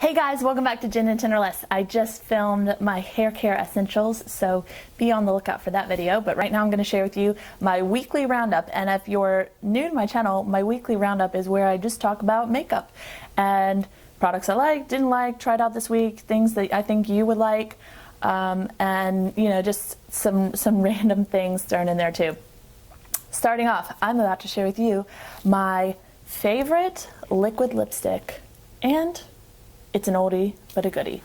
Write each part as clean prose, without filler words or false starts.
Hey guys, welcome back to Gin and Tenderless. I just filmed my hair care essentials, so be on the lookout for that video. But right now I'm going to share with you my weekly roundup. And if you're new to my channel, my weekly roundup is where I just talk about makeup and products I like, didn't like, tried out this week, things that I think you would like, and you know, just some random things thrown in there too. Starting off, I'm about to share with you my favorite liquid lipstick, and it's an oldie but a goodie.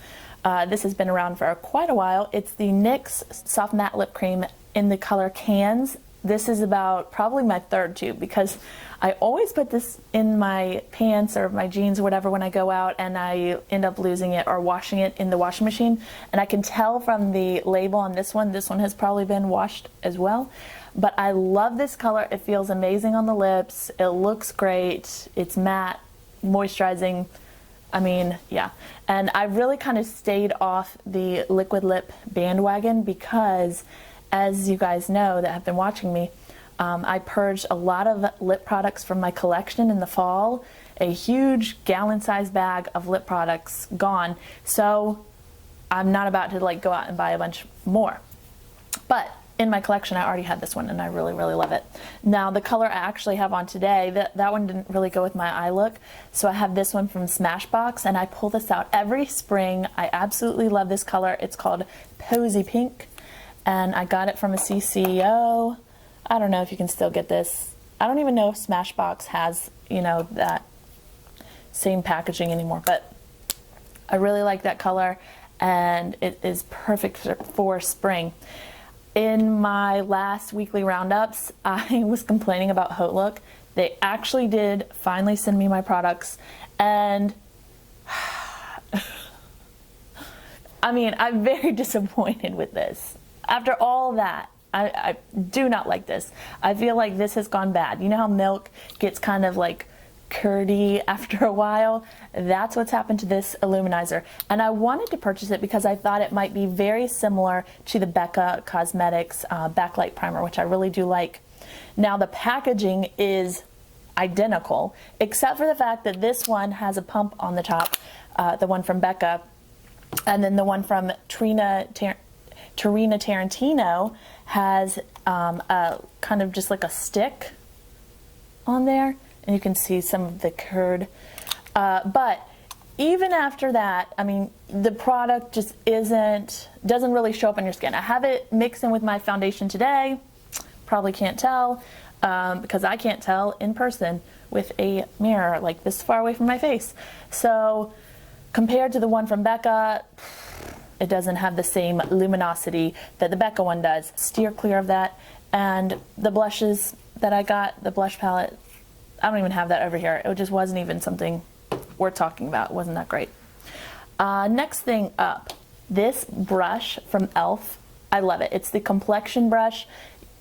This has been around for quite a while. It's the NYX Soft Matte Lip Cream in the color Cans. This is about probably my third tube because I always put this in my pants or my jeans or whatever when I go out, and I end up losing it or washing it in the washing machine. And I can tell from the label on this one has probably been washed as well. But I love this color. It feels amazing on the lips. It looks great. It's matte, moisturizing. I mean, yeah. And I really kind of stayed off the liquid lip bandwagon because, as you guys know that have been watching me, I purged a lot of lip products from my collection in the fall. A huge gallon-sized bag of lip products gone. So I'm not about to like go out and buy a bunch more. But in my collection, I already had this one, and I really, really love it. Now, the color I actually have on today, that one didn't really go with my eye look, so I have this one from Smashbox, and I pull this out every spring. I absolutely love this color. It's called Posy Pink, and I got it from a CCO. I don't know if you can still get this. I don't even know if Smashbox has, you know, that same packaging anymore, but I really like that color, and it is perfect for spring. In my last weekly roundups, I was complaining about Haute Look. They actually did finally send me my products, and I mean, I'm very disappointed with this. After all that, I do not like this. I feel like this has gone bad. You know how milk gets kind of like curdy after a while? That's what's happened to this Aluminizer, and I wanted to purchase it because I thought it might be very similar to the Becca Cosmetics Backlight Primer, which I really do like. Now, the packaging is identical except for the fact that this one has a pump on the top, the one from Becca, and then the one from Tarina Tarantino has a kind of just like a stick on there, and you can see some of the curd. But even after that, I mean, the product just doesn't really show up on your skin. I have it mixed in with my foundation today. Probably can't tell because I can't tell in person with a mirror like this far away from my face. So compared to the one from Becca, it doesn't have the same luminosity that the Becca one does. Steer clear of that. And the blushes that I got, the blush palette, I don't even have that over here. It just wasn't even something worth talking about. It wasn't that great. Next thing up, this brush from e.l.f. I love it. It's the complexion brush.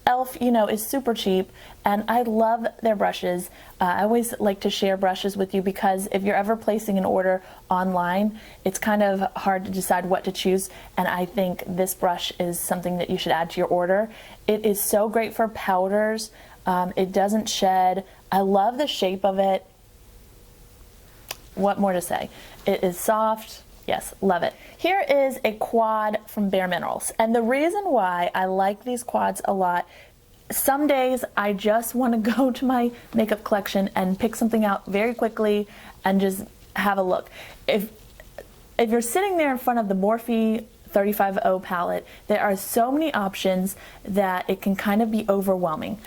e.l.f., you know, is super cheap, and I love their brushes. I always like to share brushes with you because if you're ever placing an order online, it's kind of hard to decide what to choose, and I think this brush is something that you should add to your order. It is so great for powders. It doesn't shed. I love the shape of it. What more to say? It is soft. Yes, love it. Here is a quad from Bare Minerals. And the reason why I like these quads a lot, some days I just want to go to my makeup collection and pick something out very quickly and just have a look. If you're sitting there in front of the Morphe 35i palette, there are so many options that it can kind of be overwhelming.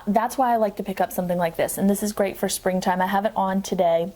That's why I like to pick up something like this, and this is great for springtime. I have it on today.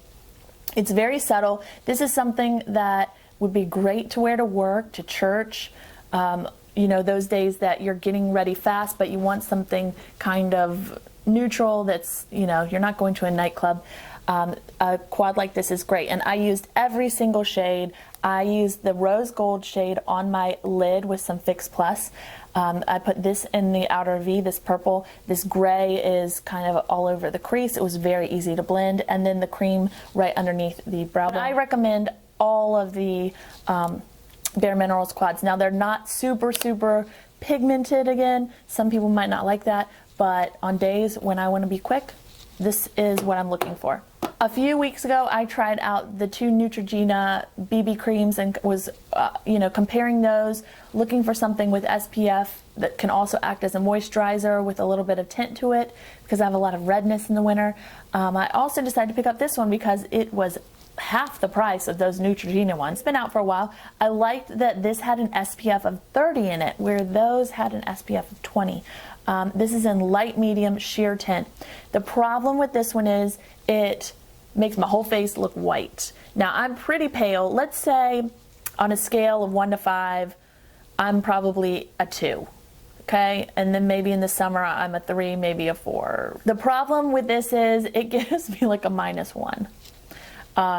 It's very subtle. This is something that would be great to wear to work, to church, you know, those days that you're getting ready fast, but you want something kind of neutral that's, you know, you're not going to a nightclub. A quad like this is great, and I used every single shade. I used the rose gold shade on my lid with some Fix Plus. I put this in the outer V, this purple. This gray is kind of all over the crease. It was very easy to blend, and then the cream right underneath the brow bone. I recommend all of the Bare Minerals quads. Now, they're not super pigmented again. Some people might not like that, but on days when I want to be quick, this is what I'm looking for. A few weeks ago, I tried out the two Neutrogena BB creams and was, comparing those, looking for something with SPF that can also act as a moisturizer with a little bit of tint to it because I have a lot of redness in the winter. I also decided to pick up this one because it was half the price of those Neutrogena ones. It's been out for a while. I liked that this had an SPF of 30 in it, where those had an SPF of 20. This is in light medium sheer tint. The problem with this one is it makes my whole face look white. Now I'm pretty pale. Let's say on a scale of 1 to 5, I'm probably a 2. Okay, and then maybe in the summer I'm a 3, maybe a 4. The problem with this is it gives me like a -1.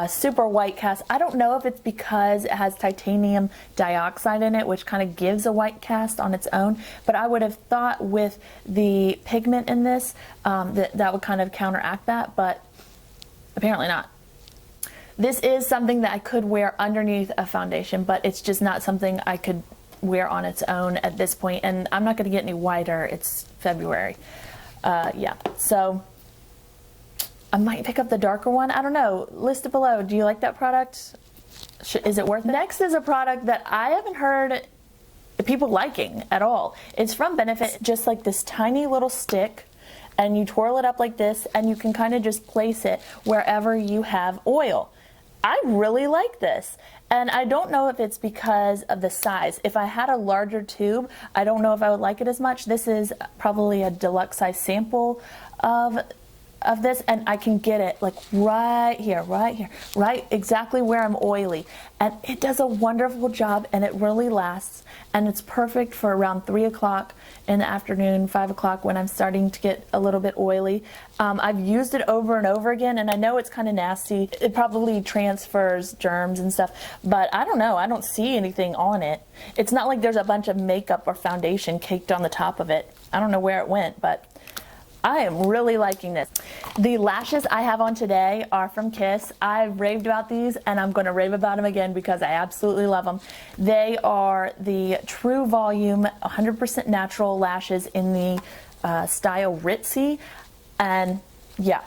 Super white cast. I don't know if it's because it has titanium dioxide in it, which kind of gives a white cast on its own, but I would have thought with the pigment in this that would kind of counteract that, but apparently not. This is something that I could wear underneath a foundation, but it's just not something I could wear on its own at this point, and I'm not going to get any whiter. It's February. Yeah, so I might pick up the darker one. I don't know. List it below. Do you like that product? Is it worth it? Next is a product that I haven't heard people liking at all. It's from Benefit. Just like this tiny little stick, and you twirl it up like this, and you can kind of just place it wherever you have oil. I really like this, and I don't know if it's because of the size. If I had a larger tube, I don't know if I would like it as much. This is probably a deluxe size sample of this, and I can get it like right here, right exactly where I'm oily, and it does a wonderful job, and it really lasts, and it's perfect for around 3 o'clock in the afternoon, 5 o'clock when I'm starting to get a little bit oily. I've used it over and over again, and I know it's kind of nasty. It probably transfers germs and stuff, but I don't know. I don't see anything on it. It's not like there's a bunch of makeup or foundation caked on the top of it. I don't know where it went, but I am really liking this. The lashes I have on today are from Kiss. I've raved about these, and I'm going to rave about them again because I absolutely love them. They are the True Volume 100% natural lashes in the style Ritzy, and yeah,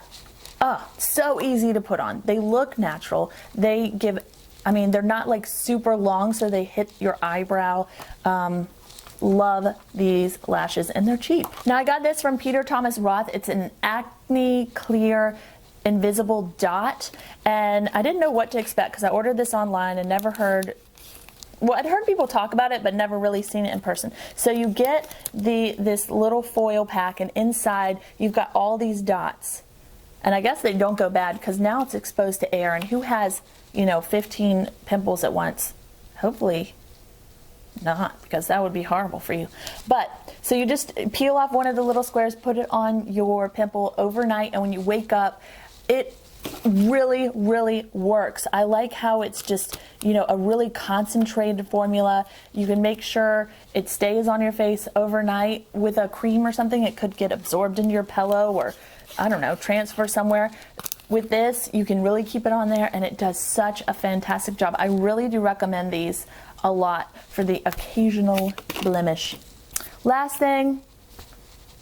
so easy to put on. They look natural. They give, I mean, they're not like super long, so they hit your eyebrow. Love these lashes, and they're cheap. Now I got this from Peter Thomas Roth. It's an Acne Clear Invisible Dot, and I didn't know what to expect because I ordered this online and never heard, well, I'd heard people talk about it but never really seen it in person. So you get this little foil pack, and inside you've got all these dots, and I guess they don't go bad because now it's exposed to air, and who has 15 pimples at once? Hopefully not, because that would be horrible for you. But so you just peel off one of the little squares, put it on your pimple overnight, and when you wake up, it really works. I like how it's just a really concentrated formula. You can make sure it stays on your face overnight. With a cream or something, it could get absorbed into your pillow, or I don't know, transfer somewhere. With this, you can really keep it on there, and it does such a fantastic job. I really do recommend these a lot for the occasional blemish. Last thing,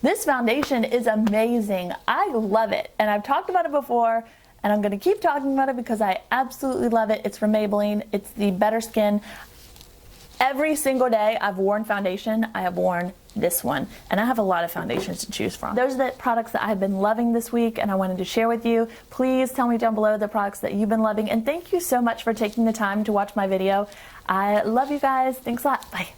this foundation is amazing. I love it, and I've talked about it before, and I'm going to keep talking about it because I absolutely love it. It's from Maybelline. It's the Better Skin. Every single day I've worn foundation, I have worn this one, and I have a lot of foundations to choose from. Those are the products that I've been loving this week, and I wanted to share with you. Please tell me down below the products that you've been loving, and thank you so much for taking the time to watch my video. I love you guys. Thanks a lot. Bye.